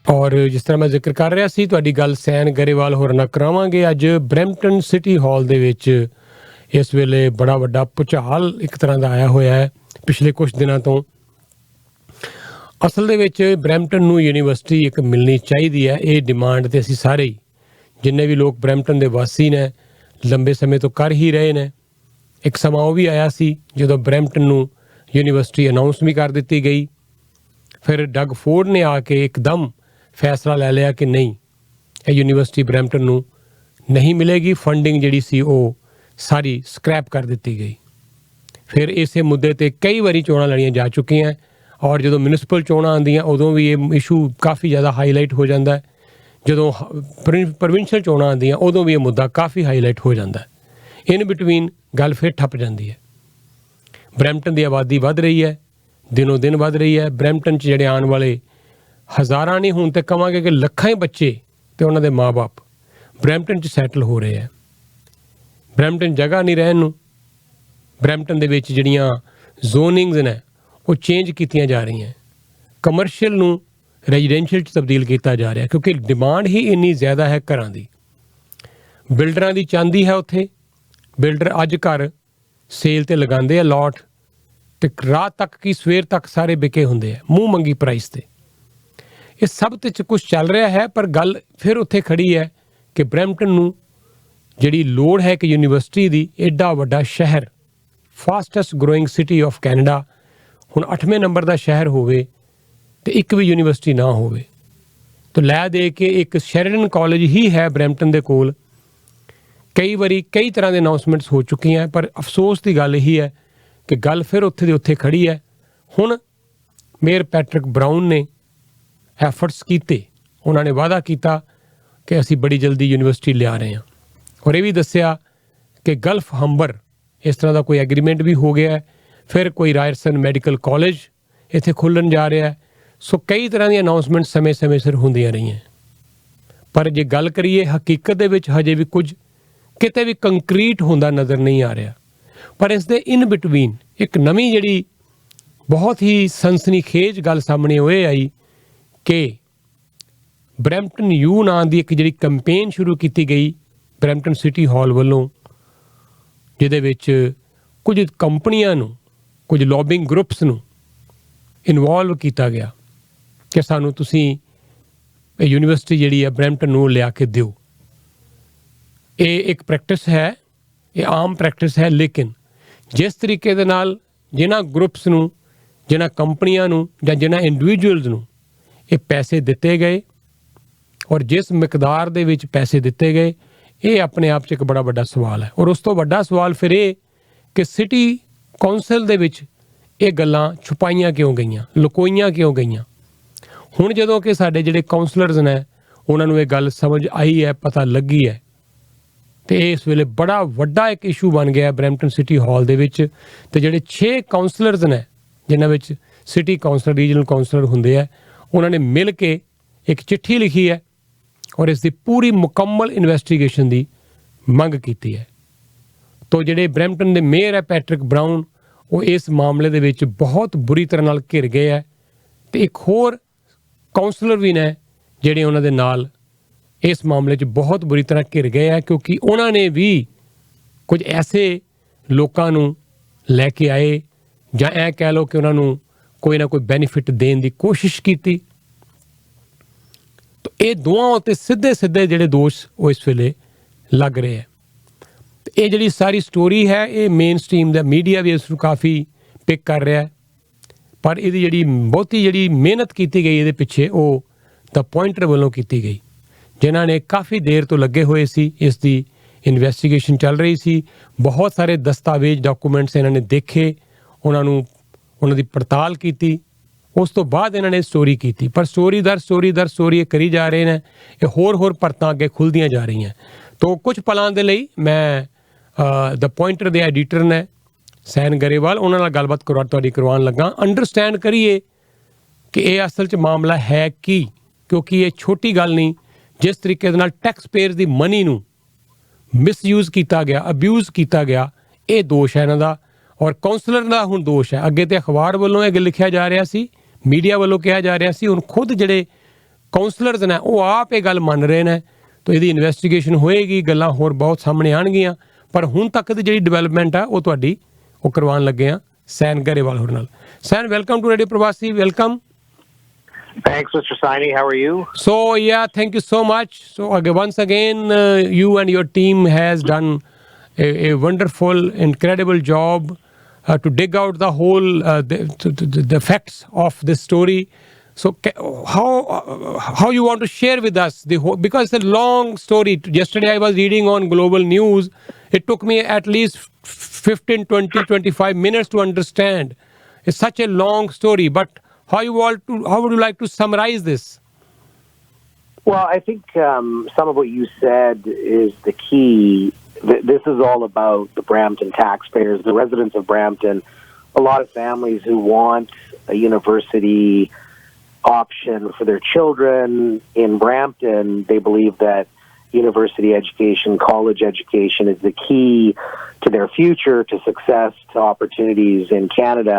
ਔਰ ਜਿਸ ਤਰ੍ਹਾਂ ਮੈਂ ਜ਼ਿਕਰ ਕਰ ਰਿਹਾ ਸੀ, ਤੁਹਾਡੀ ਗੱਲ ਸੈਨ ਗਰੇਵਾਲ ਹੋਰਾਂ ਨਾਲ ਕਰਾਵਾਂਗੇ। ਅੱਜ ਬਰੈਂਪਟਨ ਸਿਟੀ ਹਾਲ ਦੇ ਵਿੱਚ ਇਸ ਵੇਲੇ ਬੜਾ ਵੱਡਾ ਭੁਚਾਲ ਇੱਕ ਤਰ੍ਹਾਂ ਦਾ ਆਇਆ ਹੋਇਆ ਹੈ ਪਿਛਲੇ ਕੁਝ ਦਿਨਾਂ ਤੋਂ। ਅਸਲ ਦੇ ਵਿੱਚ ਬਰੈਂਪਟਨ ਨੂੰ ਯੂਨੀਵਰਸਿਟੀ ਇੱਕ ਮਿਲਣੀ ਚਾਹੀਦੀ ਹੈ। ਇਹ ਡਿਮਾਂਡ ਤੇ ਅਸੀਂ ਸਾਰੇ ਹੀ, ਜਿੰਨੇ ਵੀ ਲੋਕ ਬਰੈਂਪਟਨ ਦੇ ਵਾਸੀ ਨੇ, ਲੰਬੇ ਸਮੇਂ ਤੋਂ ਕਰ ਹੀ ਰਹੇ ਨੇ। ਇੱਕ ਸਮਾਂ ਉਹ ਵੀ ਆਇਆ ਸੀ ਜਦੋਂ ਬਰੈਂਪਟਨ ਨੂੰ ਯੂਨੀਵਰਸਿਟੀ ਅਨਾਊਂਸ ਵੀ ਕਰ ਦਿੱਤੀ ਗਈ। ਫਿਰ ਡਗ ਫੋਰਡ ਨੇ ਆ ਕੇ ਇੱਕਦਮ ਫੈਸਲਾ ਲੈ ਲਿਆ ਕਿ ਨਹੀਂ, ਇਹ ਯੂਨੀਵਰਸਿਟੀ ਬਰੈਂਪਟਨ ਨੂੰ ਨਹੀਂ ਮਿਲੇਗੀ। ਫੰਡਿੰਗ ਜਿਹੜੀ ਸੀ ਉਹ ਸਾਰੀ ਸਕ੍ਰੈਪ ਕਰ ਦਿੱਤੀ ਗਈ। ਫਿਰ ਇਸੇ ਮੁੱਦੇ 'ਤੇ ਕਈ ਵਾਰੀ ਚੋਣਾਂ ਲੜੀਆਂ ਜਾ ਚੁੱਕੀਆਂ, ਔਰ ਜਦੋਂ ਮਿਊਨਿਸਪਲ ਚੋਣਾਂ ਆਉਂਦੀਆਂ ਉਦੋਂ ਵੀ ਇਹ ਇਸ਼ੂ ਕਾਫੀ ਜ਼ਿਆਦਾ ਹਾਈਲਾਈਟ ਹੋ ਜਾਂਦਾ ਹੈ। ਜਦੋਂ ਪ੍ਰੋਵਿੰਸ਼ੀਅਲ ਚੋਣਾਂ ਆਉਂਦੀਆਂ ਉਦੋਂ ਵੀ ਇਹ ਮੁੱਦਾ ਕਾਫੀ ਹਾਈਲਾਈਟ ਹੋ ਜਾਂਦਾ ਹੈ। ਇਨ ਬਿਟਵੀਨ ਗੱਲ ਫਿਰ ਠੱਪ ਜਾਂਦੀ ਹੈ। ਬਰੈਂਪਟਨ ਦੀ ਆਬਾਦੀ ਵੱਧ ਰਹੀ ਹੈ, ਦਿਨੋਂ ਦਿਨ ਵੱਧ ਰਹੀ ਹੈ। ਬਰੈਂਪਟਨ 'ਚ ਜਿਹੜੇ ਆਉਣ ਵਾਲੇ ਹਜ਼ਾਰਾਂ ਨਹੀਂ, ਹੁਣ ਤੇ ਕਹਾਂਗੇ ਕਿ ਲੱਖਾਂ ਹੀ ਬੱਚੇ ਅਤੇ ਉਹਨਾਂ ਦੇ ਮਾਂ-ਬਾਪ ਬਰੈਂਪਟਨ 'ਚ ਸੈਟਲ ਹੋ ਰਹੇ ਹੈ। ਬਰੈਂਪਟਨ ਜਗ੍ਹਾ ਨਹੀਂ ਰਹਿਣ ਨੂੰ। ਬਰੈਂਪਟਨ ਦੇ ਵਿੱਚ ਜਿਹੜੀਆਂ ਜ਼ੋਨਿੰਗਸ ਨੇ ਉਹ ਚੇਂਜ ਕੀਤੀਆਂ ਜਾ ਰਹੀਆਂ। ਕਮਰਸ਼ੀਅਲ ਨੂੰ ਰੈਜ਼ੀਡੈਂਸ਼ੀਅਲ 'ਚ ਤਬਦੀਲ ਕੀਤਾ ਜਾ ਰਿਹਾ ਕਿਉਂਕਿ ਡਿਮਾਂਡ ਹੀ ਇੰਨੀ ਜ਼ਿਆਦਾ ਹੈ ਘਰਾਂ ਦੀ। ਬਿਲਡਰਾਂ ਦੀ ਚਾਂਦੀ ਹੈ ਉੱਥੇ। ਬਿਲਡਰ ਅੱਜ ਘਰ ਸੇਲ 'ਤੇ ਲਗਾਉਂਦੇ ਆ ਲੋਟ, ਅਤੇ ਰਾਤ ਤੱਕ ਕੀ ਸਵੇਰ ਤੱਕ ਸਾਰੇ ਵਿਕੇ ਹੁੰਦੇ ਆ ਮੂੰਹ ਮੰਗੀ ਪ੍ਰਾਈਸ 'ਤੇ। ਇਹ ਸਭ ਤੇ 'ਚ ਕੁਛ ਚੱਲ ਰਿਹਾ ਹੈ, ਪਰ ਗੱਲ ਫਿਰ ਉੱਥੇ ਖੜੀ ਹੈ ਕਿ ਬਰੈਂਪਟਨ ਨੂੰ ਜਿਹੜੀ ਲੋੜ ਹੈ ਕਿ ਯੂਨੀਵਰਸਿਟੀ ਦੀ, ਐਡਾ ਵੱਡਾ ਸ਼ਹਿਰ, fastest growing city of Canada, ਹੁਣ 8ਵੇਂ ਨੰਬਰ ਦਾ ਸ਼ਹਿਰ ਹੋਵੇ ਅਤੇ ਇੱਕ ਵੀ ਯੂਨੀਵਰਸਿਟੀ ਨਾ ਹੋਵੇ। ਤਾਂ ਲੈ ਦੇ ਕੇ ਇੱਕ ਸ਼ੈਰਿਡਨ ਕਾਲਜ ਹੀ ਹੈ ਬਰੈਂਪਟਨ ਦੇ ਕੋਲ। ਕਈ ਵਾਰੀ ਕਈ ਤਰ੍ਹਾਂ ਦੇ ਅਨਾਊਂਸਮੈਂਟਸ ਹੋ ਚੁੱਕੀਆਂ, ਪਰ ਅਫਸੋਸ ਦੀ ਗੱਲ ਇਹੀ ਹੈ ਕਿ ਗੱਲ ਫਿਰ ਉੱਥੇ ਦੀ ਉੱਥੇ ਖੜੀ ਹੈ। ਹੁਣ ਮੇਅਰ ਪੈਟਰਿਕ ਬਰਾਊਨ ਨੇ ਐਫਰਟਸ ਕੀਤੇ, ਉਹਨਾਂ ਨੇ ਵਾਅਦਾ ਕੀਤਾ ਕਿ ਅਸੀਂ ਬੜੀ ਜਲਦੀ ਯੂਨੀਵਰਸਿਟੀ ਲਿਆ ਰਹੇ ਹਾਂ, ਔਰ ਇਹ ਵੀ ਦੱਸਿਆ ਕਿ ਗਲਫ ਹੰਬਰ ਇਸ ਤਰ੍ਹਾਂ ਦਾ ਕੋਈ ਐਗਰੀਮੈਂਟ ਵੀ ਹੋ ਗਿਆ ਹੈ। ਫਿਰ ਕੋਈ ਰਾਇਰਸਨ ਮੈਡੀਕਲ ਕਾਲਜ ਇੱਥੇ ਖੁੱਲ੍ਹਣ ਜਾ ਰਿਹਾ ਹੈ। ਸੋ ਕਈ ਤਰ੍ਹਾਂ ਦੀਆਂ ਅਨਾਊਂਸਮੈਂਟ ਸਮੇਂ ਸਿਰ ਹੁੰਦੀਆਂ ਰਹੀਆਂ, ਪਰ ਜੇ ਗੱਲ ਕਰੀਏ ਹਕੀਕਤ ਦੇ ਵਿੱਚ ਹਜੇ ਵੀ ਕੁਝ ਕਿਤੇ ਵੀ ਕੰਕਰੀਟ ਹੁੰਦਾ ਨਜ਼ਰ ਨਹੀਂ ਆ ਰਿਹਾ। ਪਰ ਇਸ ਦੇ ਇਨ ਬਿਟਵੀਨ ਇੱਕ ਨਵੀਂ ਜਿਹੜੀ ਬਹੁਤ ਹੀ ਸਨਸਨੀਖੇਜ ਗੱਲ ਸਾਹਮਣੇ ਹੋਏ ਆਈ ਕਿ ਬਰੈਂਪਟਨ ਯੂ ਨਾਂ ਦੀ ਇੱਕ ਜਿਹੜੀ ਕੰਪੇਨ ਸ਼ੁਰੂ ਕੀਤੀ ਗਈ ਬਰੈਂਪਟਨ ਸਿਟੀ ਹਾਲ ਵੱਲੋਂ, ਜਿਹਦੇ ਵਿੱਚ ਕੁਝ ਕੰਪਨੀਆਂ ਨੂੰ, ਕੁਝ ਲੌਬਿੰਗ ਗਰੁੱਪਸ ਨੂੰ ਇਨਵੋਲਵ ਕੀਤਾ ਗਿਆ ਕਿ ਸਾਨੂੰ ਤੁਸੀਂ ਇਹ ਯੂਨੀਵਰਸਿਟੀ ਜਿਹੜੀ ਹੈ ਬਰੈਂਪਟਨ ਨੂੰ ਲਿਆ ਕੇ ਦਿਓ। ਇਹ ਇੱਕ ਪ੍ਰੈਕਟਿਸ ਹੈ, ਇਹ ਆਮ ਪ੍ਰੈਕਟਿਸ ਹੈ, ਲੇਕਿਨ ਜਿਸ ਤਰੀਕੇ ਦੇ ਨਾਲ ਜਿਨ੍ਹਾਂ ਗਰੁੱਪਸ ਨੂੰ, ਜਿਨ੍ਹਾਂ ਕੰਪਨੀਆਂ ਨੂੰ ਜਾਂ ਜਿਨ੍ਹਾਂ ਇੰਡੀਵਿਜੂਅਲਸ ਨੂੰ ਇਹ ਪੈਸੇ ਦਿੱਤੇ ਗਏ, ਔਰ ਜਿਸ ਮਿਕਦਾਰ ਦੇ ਵਿੱਚ ਪੈਸੇ ਦਿੱਤੇ ਗਏ, ਇਹ ਆਪਣੇ ਆਪ 'ਚ ਇੱਕ ਬੜਾ ਵੱਡਾ ਸਵਾਲ ਹੈ। ਔਰ ਉਸ ਤੋਂ ਵੱਡਾ ਸਵਾਲ ਫਿਰ ਇਹ ਕਿ ਸਿਟੀ ਕੌਂਸਲ ਦੇ ਵਿੱਚ ਇਹ ਗੱਲਾਂ ਛੁਪਾਈਆਂ ਕਿਉਂ ਗਈਆਂ, ਲੁਕੋਈਆਂ ਕਿਉਂ ਗਈਆਂ। ਹੁਣ ਜਦੋਂ ਕਿ ਸਾਡੇ ਜਿਹੜੇ ਕਾਉਂਸਲਰਸ ਨੇ ਉਹਨਾਂ ਨੂੰ ਇਹ ਗੱਲ ਸਮਝ ਆਈ ਹੈ, ਪਤਾ ਲੱਗੀ ਹੈ, ਅਤੇ ਇਸ ਵੇਲੇ ਬੜਾ ਵੱਡਾ ਇੱਕ ਇਸ਼ੂ ਬਣ ਗਿਆ ਬਰੈਂਪਟਨ ਸਿਟੀ ਹਾਲ ਦੇ ਵਿੱਚ। ਅਤੇ ਜਿਹੜੇ 6 ਕਾਉਂਸਲਰਸ ਨੇ, ਜਿਨ੍ਹਾਂ ਵਿੱਚ ਸਿਟੀ ਕਾਉਂਸਲਰ, ਰੀਜਨਲ ਕਾਉਂਸਲਰ ਹੁੰਦੇ ਆ, ਉਹਨਾਂ ਨੇ ਮਿਲ ਕੇ ਇੱਕ ਚਿੱਠੀ ਲਿਖੀ ਹੈ ਔਰ ਇਸ ਦੀ ਪੂਰੀ ਮੁਕੰਮਲ ਇਨਵੈਸਟੀਗੇਸ਼ਨ ਦੀ ਮੰਗ ਕੀਤੀ ਹੈ। ਤੋ ਜਿਹੜੇ ਬਰੈਂਪਟਨ ਦੇ ਮੇਅਰ ਹੈ ਪੈਟਰਿਕ ਬਰਾਊਨ, ਉਹ ਇਸ ਮਾਮਲੇ ਦੇ ਵਿੱਚ ਬਹੁਤ ਬੁਰੀ ਤਰ੍ਹਾਂ ਨਾਲ ਘਿਰ ਗਏ ਹੈ, ਅਤੇ ਇੱਕ ਹੋਰ ਕਾਉਂਸਲਰ ਵੀ ਨੇ ਜਿਹੜੇ ਉਹਨਾਂ ਦੇ ਨਾਲ ਇਸ ਮਾਮਲੇ 'ਚ ਬਹੁਤ ਬੁਰੀ ਤਰ੍ਹਾਂ ਘਿਰ ਗਏ ਹੈ, ਕਿਉਂਕਿ ਉਹਨਾਂ ਨੇ ਵੀ ਕੁਝ ਐਸੇ ਲੋਕਾਂ ਨੂੰ ਲੈ ਕੇ ਆਏ, ਜਾਂ ਇਹ ਕਹਿ ਲਓ ਕਿ ਉਹਨਾਂ ਨੂੰ ਕੋਈ ਨਾ ਕੋਈ ਬੈਨੀਫਿਟ ਦੇਣ ਦੀ ਕੋਸ਼ਿਸ਼ ਕੀਤੀ। ਤਾਂ ਇਹ ਦੋਵਾਂ ਉੱਤੇ ਸਿੱਧੇ ਜਿਹੜੇ ਦੋਸ਼ ਉਹ ਇਸ ਵੇਲੇ ਲੱਗ ਰਹੇ ਹੈ। ਇਹ ਜਿਹੜੀ ਸਾਰੀ ਸਟੋਰੀ ਹੈ, ਇਹ ਮੇਨ ਸਟ੍ਰੀਮ ਦਾ ਮੀਡੀਆ ਵੀ ਇਸ ਨੂੰ ਕਾਫੀ ਪਿਕ ਕਰ ਰਿਹਾ ਹੈ, ਪਰ ਇਹਦੀ ਜਿਹੜੀ ਬਹੁਤੀ ਜਿਹੜੀ ਮਿਹਨਤ ਕੀਤੀ ਗਈ ਇਹਦੇ ਪਿੱਛੇ, ਉਹ ਦਾ ਪੁਆਇੰਟਰ ਵੱਲੋਂ ਕੀਤੀ ਗਈ, ਜਿਨ੍ਹਾਂ ਨੇ ਕਾਫੀ ਦੇਰ ਤੋਂ ਲੱਗੇ ਹੋਏ ਸੀ। ਇਸ ਦੀ ਇਨਵੈਸਟੀਗੇਸ਼ਨ ਚੱਲ ਰਹੀ ਸੀ, ਬਹੁਤ ਸਾਰੇ ਦਸਤਾਵੇਜ਼, ਡਾਕੂਮੈਂਟਸ ਇਹਨਾਂ ਨੇ ਦੇਖੇ, ਉਹਨਾਂ ਦੀ ਪੜਤਾਲ ਕੀਤੀ, ਉਸ ਤੋਂ ਬਾਅਦ ਇਹਨਾਂ ਨੇ ਸਟੋਰੀ ਕੀਤੀ। ਪਰ ਸਟੋਰੀ ਦਰ ਸਟੋਰੀ ਇਹ ਕਰੀ ਜਾ ਰਹੇ ਨੇ, ਇਹ ਹੋਰ ਪਰਤਾਂ ਅੱਗੇ ਖੁੱਲ੍ਹਦੀਆਂ ਜਾ ਰਹੀਆਂ। ਤੋ ਕੁਝ ਪਲਾਂ ਦੇ ਲਈ ਮੈਂ ਦ ਪੁਆਇੰਟਰ ਦੇ ਐਡੀਟਰ ਨੇ ਸੈਨ ਗਰੇਵਾਲ, ਉਹਨਾਂ ਨਾਲ ਗੱਲਬਾਤ ਕਰਵਾਉਣ ਲੱਗਾ। ਅੰਡਰਸਟੈਂਡ ਕਰੀਏ ਕਿ ਇਹ ਅਸਲ 'ਚ ਮਾਮਲਾ ਹੈ ਕੀ, ਕਿਉਂਕਿ ਇਹ ਛੋਟੀ ਗੱਲ ਨਹੀਂ। ਜਿਸ ਤਰੀਕੇ ਦੇ ਨਾਲ ਟੈਕਸਪੇਅਰਸ ਦੀ ਮਨੀ ਨੂੰ ਮਿਸਯੂਜ਼ ਕੀਤਾ ਗਿਆ, ਅਬਿਊਜ਼ ਕੀਤਾ ਗਿਆ, ਇਹ ਦੋਸ਼ ਹੈ ਇਹਨਾਂ ਦਾ, ਔਰ ਕਾਉਂਸਲਰ ਦਾ ਹੁਣ ਦੋਸ਼ ਹੈ। ਅੱਗੇ ਤੇ ਅਖਬਾਰ ਵੱਲੋਂ ਇਹ ਲਿਖਿਆ ਜਾ ਰਿਹਾ ਸੀ, ਮੀਡੀਆ ਵੱਲੋਂ ਕਿਹਾ ਜਾ ਰਿਹਾ ਸੀ, ਹੁਣ ਖੁਦ ਜਿਹੜੇ ਕਾਉਂਸਲਰਸ ਨੇ ਉਹ ਆਪ ਇਹ ਗੱਲ ਮੰਨ ਰਹੇ ਨੇ। ਤਾਂ ਇਹਦੀ ਇਨਵੈਸਟੀਗੇਸ਼ਨ ਹੋਏਗੀ, ਗੱਲਾਂ ਹੋਰ ਬਹੁਤ ਸਾਹਮਣੇ ਆਉਣਗੀਆਂ। ਪਰ ਹੁਣ ਤੱਕ ਦੀ ਜਿਹੜੀ ਡਿਵੈਲਪਮੈਂਟ ਆ ਉਹ ਤੁਹਾਡੀ ਉਹ ਕਰਵਾਉਣ ਲੱਗੇ ਆ ਸੈਨ ਗਰੇਵਾਲ ਹੋਰ ਨਾਲ। ਸੈਨ, ਵੈਲਕਮ ਟੂ ਰੇਡੀਓ ਪ੍ਰਵਾਸੀ, welcome. Thanks, Mr. Saini. How are you? So, yeah, thank you so much. So, once again, you and your team has done a wonderful, incredible job to dig out the whole, the facts of this story. So, how you want to share with us the whole, because it's a long story. Yesterday, I was reading on Global News. It took me at least 15, 20, 25 minutes to understand. It's such a long story, but how would you like to summarize this? Well, I think some of what you said is the key. This is all about the Brampton taxpayers, the residents of Brampton. A lot of families who want a university option for their children in Brampton. They believe that university education, college education is the key to their future, to success, to opportunities in Canada.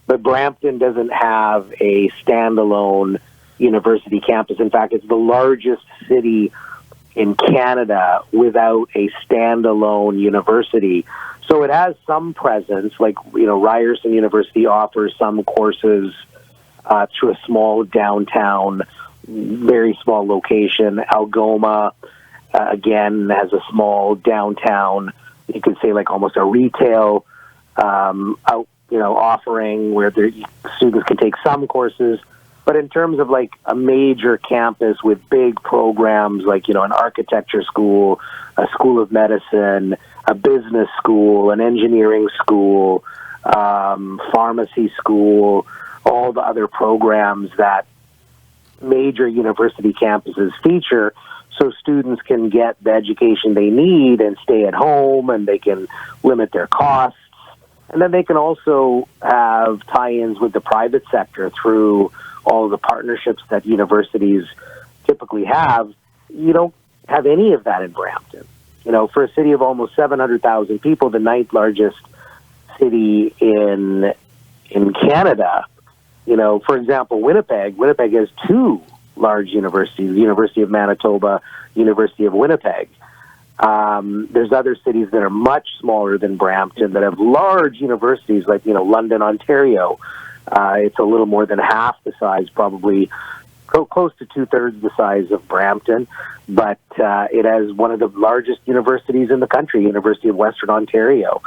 But Brampton doesn't have a standalone university campus. In fact, it's the largest city in Canada without a standalone university. So it has some presence, like, Ryerson University offers some courses through a small downtown, very small location. Algoma, again, has a small downtown, you could say like almost a retail offering where the students can take some courses. But in terms of like a major campus with big programs like, an architecture school, a school of medicine, a business school, an engineering school, pharmacy school, all the other programs that major university campuses feature, so students can get the education they need and stay at home, and they can limit their costs. And then they can also have tie-ins with the private sector through all the partnerships that universities typically have. You don't have any of that in Brampton. For a city of almost 700,000 people, the ninth largest city in Canada, for example, Winnipeg has two large universities, the University of Manitoba, University of Winnipeg. There's other cities that are much smaller than Brampton that have large universities, like, London, Ontario. It's a little more than half the size, probably close to 2/3 the size of Brampton. But it has one of the largest universities in the country, University of Western Ontario.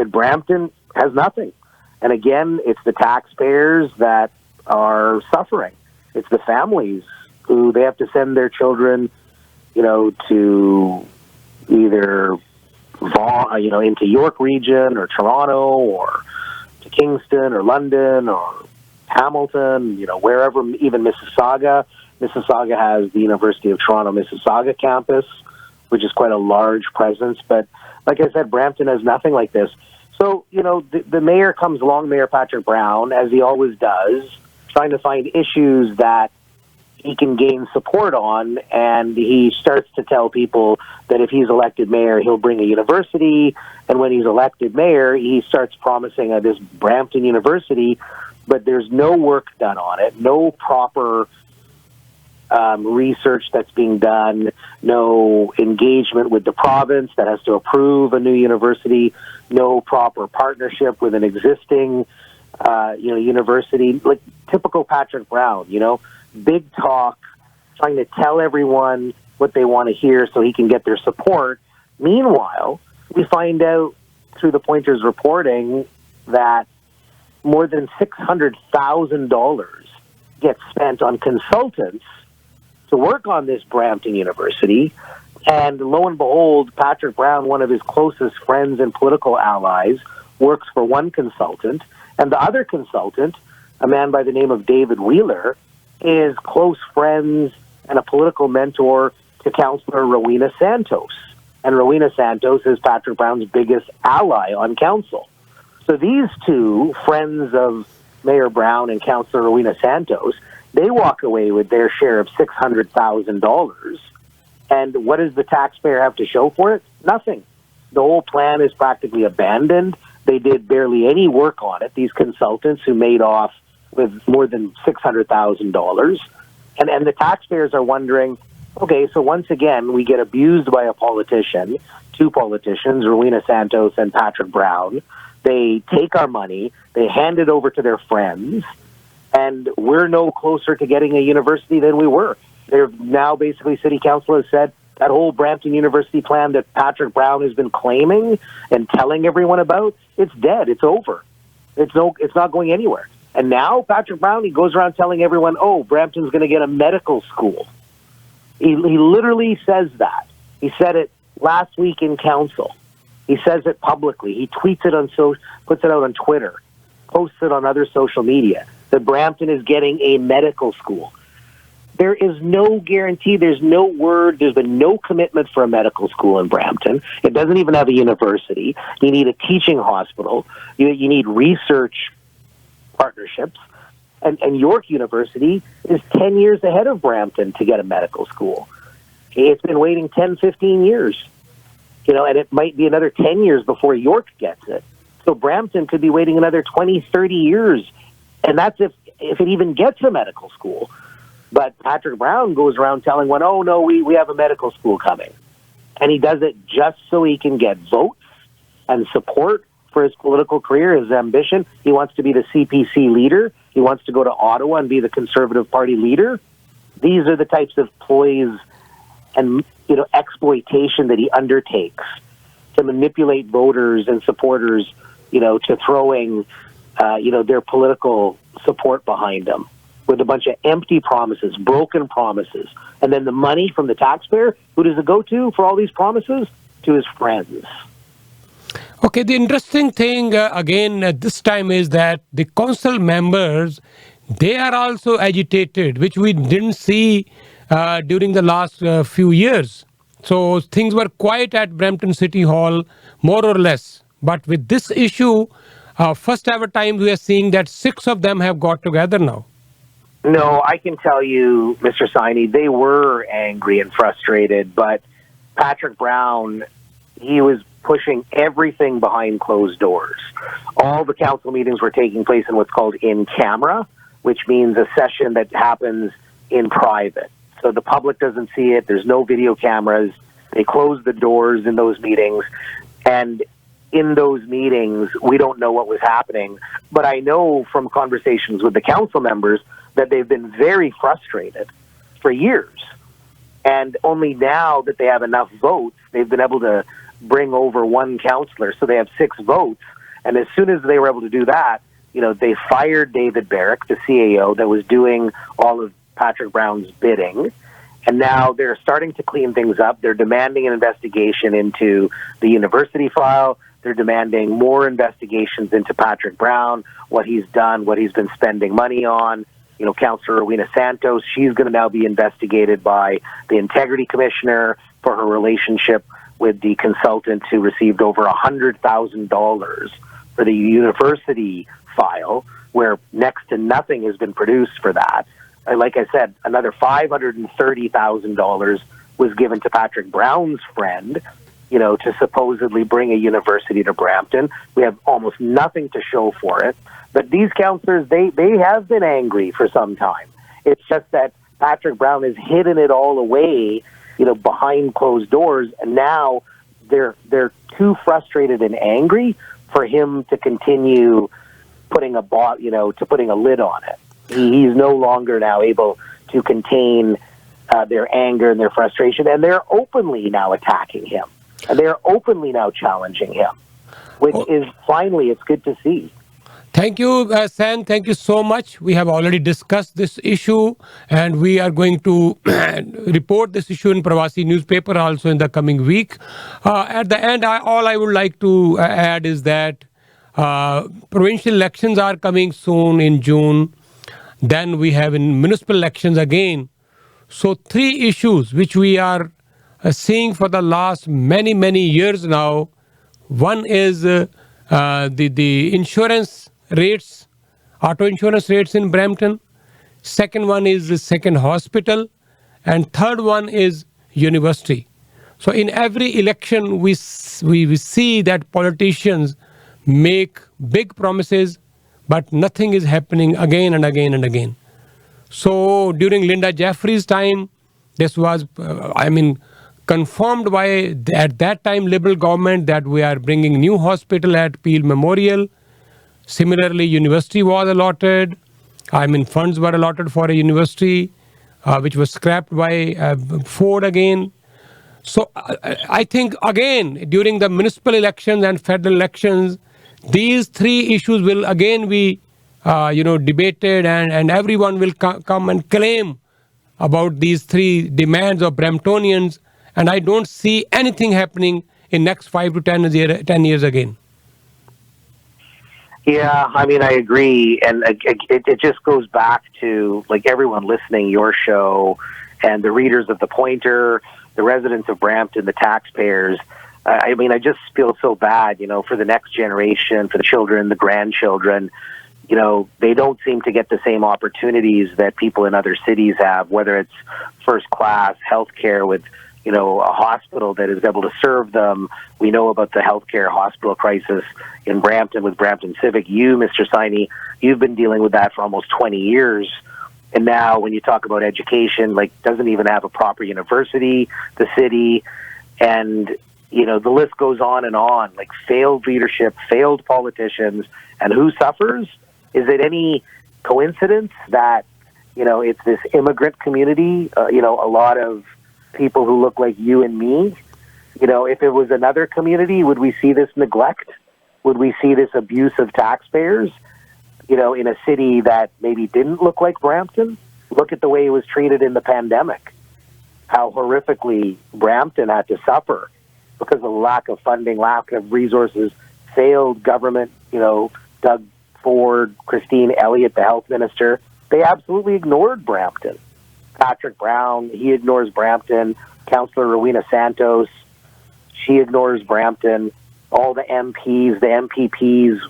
But Brampton has nothing. And again, it's the taxpayers that are suffering. It's the families who they have to send their children, to either into York region or Toronto or to Kingston or London or Hamilton, wherever, even Mississauga. Mississauga has the University of Toronto Mississauga campus, which is quite a large presence. But like I said, Brampton has nothing like this. So, the mayor comes along, Mayor Patrick Brown, as he always does, trying to find issues that he can gain support on, and he starts to tell people that if he's elected mayor, he'll bring a university, and when he's elected mayor, he starts promising this Brampton University, but there's no work done on it, no proper research that's being done, no engagement with the province that has to approve a new university, no proper partnership with an existing university, like typical Patrick Brown, big talk, trying to tell everyone what they want to hear so he can get their support. Meanwhile, we find out through the Pointers reporting that more than $600,000 gets spent on consultants to work on this Brampton University. And lo and behold, Patrick Brown, one of his closest friends and political allies, works for one consultant. And the other consultant, a man by the name of David Wheeler, is close friends and a political mentor to Councillor Rowena Santos. And Rowena Santos is Patrick Brown's biggest ally on council. So these two, friends of Mayor Brown and Councillor Rowena Santos, they walk away with their share of $600,000. And what does the taxpayer have to show for it? Nothing. The whole plan is practically abandoned. They did barely any work on it, these consultants who made off with more than $600,000. And the taxpayers are wondering, okay, so once again, we get abused by a politician, two politicians, Rowena Santos and Patrick Brown. They take our money, they hand it over to their friends, and we're no closer to getting a university than we were. They're now basically, City Council has said that whole Brampton University plan that Patrick Brown has been claiming and telling everyone about, it's dead, it's over. It's not going anywhere. And now Patrick Brown, he goes around telling everyone, oh, Brampton's going to get a medical school. He literally says that. He said it last week in council. He says it publicly. He tweets it puts it out on Twitter, posts it on other social media, that Brampton is getting a medical school. There is no guarantee, there's no word, there's been no commitment for a medical school in Brampton. It doesn't even have a university. You need a teaching hospital. You need research partnerships. And York University is 10 years ahead of Brampton to get a medical school. It's been waiting 10, 15 years. And it might be another 10 years before York gets it. So Brampton could be waiting another 20, 30 years. And that's if it even gets a medical school. But Patrick Brown goes around telling one, oh, no, we have a medical school coming. And he does it just so he can get votes and support for his political career, his ambition. He wants to be the CPC leader. He wants to go to Ottawa and be the Conservative Party leader. These are the types of ploys and exploitation that he undertakes to manipulate voters and supporters, to throwing, their political support behind him with a bunch of empty promises, broken promises. And then the money from the taxpayer, who does it go to for all these promises? To his friends. Okay, the interesting thing this time is that the council members, they are also agitated, which we didn't see during the last few years. So things were quiet at Brampton City Hall, more or less. But with this issue, first ever time we are seeing that 6 of them have got together now. No, I can tell you, Mr. Saini, they were angry and frustrated, but Patrick Brown, he was pushing everything behind closed doors. All the council meetings were taking place in what's called in camera, which means a session that happens in private. So the public doesn't see it. There's no video cameras. They close the doors in those meetings. And in those meetings, we don't know what was happening. But I know from conversations with the council members that they've been very frustrated for years. And only now that they have enough votes, they've been able to bring over one councillor. So they have 6 votes. And as soon as they were able to do that, they fired David Barrick, the CAO, that was doing all of Patrick Brown's bidding. And now they're starting to clean things up. They're demanding an investigation into the university file. They're demanding more investigations into Patrick Brown, what he's done, what he's been spending money on. Councillor Rowena Santos, she's going to now be investigated by the Integrity Commissioner for her relationship with the consultant who received over $100,000 for the university file, where next to nothing has been produced for that. Like I said, another $530,000 was given to Patrick Brown's friend, to supposedly bring a university to Brampton. We have almost nothing to show for it. But these councillors, they have been angry for some time. It's just that Patrick Brown has hidden it all away, behind closed doors, and now they're too frustrated and angry for him to continue putting putting a lid on it. He's no longer now able to contain their anger and their frustration, and they're openly now attacking him, and they're openly now challenging him, which is finally, it's good to see. Thank you, Sam. Thank you so much. We have already discussed this issue, and we are going to report this issue in Parvasi newspaper also in the coming week. At the end, all I would like to add is that provincial elections are coming soon in June. Then we have in municipal elections again. So 3 issues which we are seeing for the last many, many years now. One is the insurance rates, auto insurance rates in Brampton. Second one is the second hospital. And third one is university. So in every election, we see that politicians make big promises, but nothing is happening again and again and again. So during Linda Jeffries' time, this was, confirmed by, at that time, Liberal government that we are bringing new hospital at Peel Memorial. Similarly, university was allotted. Funds were allotted for a university, which was scrapped by Ford again. So I think, again, during the municipal elections and federal elections, these three issues will again be, debated, and everyone will come and claim about these three demands of Bramptonians. And I don't see anything happening in next 5 to 10 years again. Yeah, I agree. And it just goes back to, like, everyone listening, your show, and the readers of The Pointer, the residents of Brampton, the taxpayers. I just feel so bad, for the next generation, for the children, the grandchildren. They don't seem to get the same opportunities that people in other cities have, whether it's first-class healthcare with, a hospital that is able to serve them. We know about the healthcare hospital crisis in Brampton with Brampton Civic. You, Mr. Siney, you've been dealing with that for almost 20 years. And now when you talk about education, doesn't even have a proper university, the city, and, the list goes on and on, failed leadership, failed politicians, and who suffers? Is it any coincidence that, it's this immigrant community, a lot of people who look like you and me? If it was another community, would we see this neglect? Would we see this abuse of taxpayers? In a city that maybe didn't look like Brampton? Look at the way it was treated in the pandemic. How horrifically Brampton had to suffer because of lack of funding, lack of resources, failed government, Doug Ford, Christine Elliott, the health minister, they absolutely ignored Brampton. Patrick Brown, he ignores Brampton. Councillor Rowena Santos, she ignores Brampton. All the MPs, the MPPs,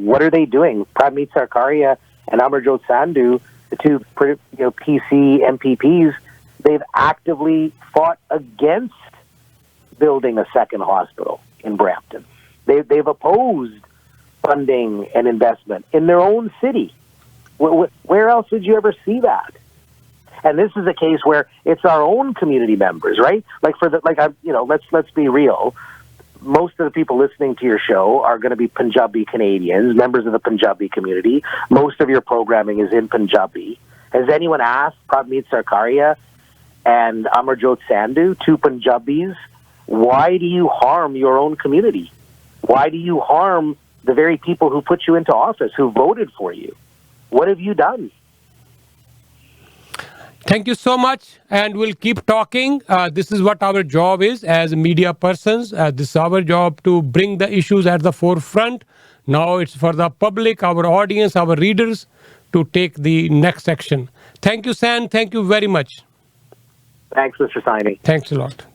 what are they doing? Pradmeet Sarkaria and Amarjot Sandhu, the two PC MPPs, they've actively fought against building a second hospital in Brampton. They've opposed funding and investment in their own city. Where else would you ever see that? And this is a case where it's our own community members, right? Let's be real. Most of the people listening to your show are going to be Punjabi Canadians, members of the Punjabi community. Most of your programming is in Punjabi. Has anyone asked Pradmeet Sarkaria and Amarjot Sandhu, two Punjabis, why do you harm your own community? Why do you harm the very people who put you into office, who voted for you? What have you done? Thank you so much, and we'll keep talking. This is what our job is as media persons. This is our job to bring the issues at the forefront. Now it's for the public, our audience, our readers to take the next action. Thank you, San. Thank you very much. Thanks, Mr. Siney. Thanks a lot.